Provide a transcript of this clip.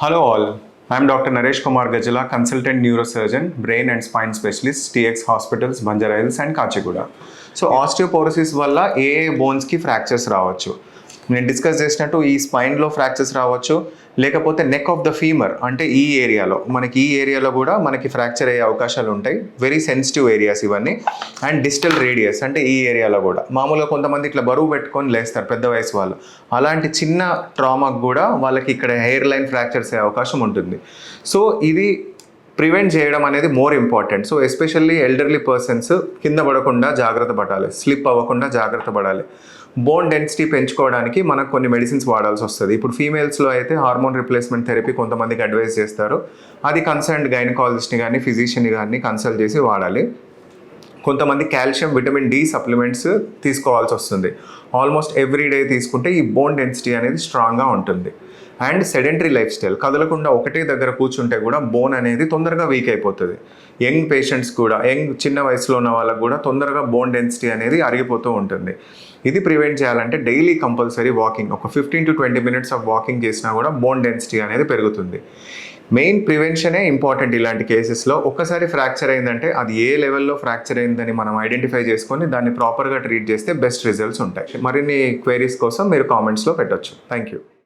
Hello all, I am Dr. Naresh Kumar Gajala, consultant neurosurgeon, brain and spine specialist, TX Hospitals, Banjara Hills and Kachiguda. So osteoporosis వల్ల ఏ బోన్స్కి fractures రావచ్చు. నేను discuss చేసినట్టు ఈ స్పైన్లో fractures రావచ్చు, లేకపోతే neck of the femur అంటే ఈ ఏరియాలో కూడా మనకి ఫ్రాక్చర్ అయ్యే అవకాశాలు ఉంటాయి. వెరీ సెన్సిటివ్ ఏరియాస్ ఇవన్నీ. అండ్ డిస్టల్ రేడియస్ అంటే ఈ ఏరియాలో కూడా మామూలుగా కొంతమంది ఇట్లా బరువు పెట్టుకొని లేస్తారు పెద్ద వయసు వాళ్ళు. అలాంటి చిన్న ట్రామాకు కూడా వాళ్ళకి ఇక్కడ హెయిర్ లైన్ ఫ్రాక్చర్స్ అయ్యే అవకాశం ఉంటుంది. సో ఇది ప్రివెంట్ చేయడం అనేది more important. So especially elderly persons కింద పడకుండా జాగ్రత్త పడాలి, స్లిప్ అవ్వకుండా జాగ్రత్త పడాలి. బోన్ డెన్సిటీ పెంచుకోవడానికి మనకు కొన్ని మెడిసిన్స్ వాడాల్సి వస్తుంది. ఇప్పుడు ఫీమేల్స్లో అయితే హార్మోన్ రిప్లేస్మెంట్ థెరపీ కొంతమందికి అడ్వైస్ చేస్తారు. అది కన్సర్న్డ్ గైనకాలజిస్ట్ని కానీ ఫిజిషియన్ని కానీ కన్సల్ట్ చేసి వాడాలి. కొంతమంది కాల్షియం, విటమిన్ డి సప్లిమెంట్స్ తీసుకోవాల్సి వస్తుంది. ఆల్మోస్ట్ ఎవ్రీడే తీసుకుంటే ఈ బోన్ డెన్సిటీ అనేది స్ట్రాంగ్గా ఉంటుంది. అండ్ సెడెంటరీ లైఫ్ స్టైల్, కదలకుండా ఒకటే దగ్గర కూర్చుంటే కూడా బోన్ అనేది తొందరగా వీక్ అయిపోతుంది. యంగ్ పేషెంట్స్ కూడా, చిన్న వయసులో ఉన్న వాళ్ళకు కూడా తొందరగా బోన్ డెన్సిటీ అనేది అరిగిపోతూ ఉంటుంది. ఇది ప్రివెంట్ చేయాలంటే డైలీ కంపల్సరీ వాకింగ్, ఒక 15 to 20 minutes ఆఫ్ వాకింగ్ చేసినా కూడా బోన్ డెన్సిటీ అనేది పెరుగుతుంది. మెయిన్ ప్రివెన్షనే ఇంపార్టెంట్ ఇలాంటి కేసెస్లో. ఒక్కసారి ఫ్రాక్చర్ అయిందంటే అది ఏ లెవెల్లో ఫ్రాక్చర్ అయిందని మనం ఐడెంటిఫై చేసుకొని దాన్ని ప్రాపర్గా ట్రీట్ చేస్తే బెస్ట్ రిజల్ట్స్ ఉంటాయి. మరిన్ని క్వైరీస్ కోసం మీరు కామెంట్స్లో పెట్టొచ్చు. Thank you.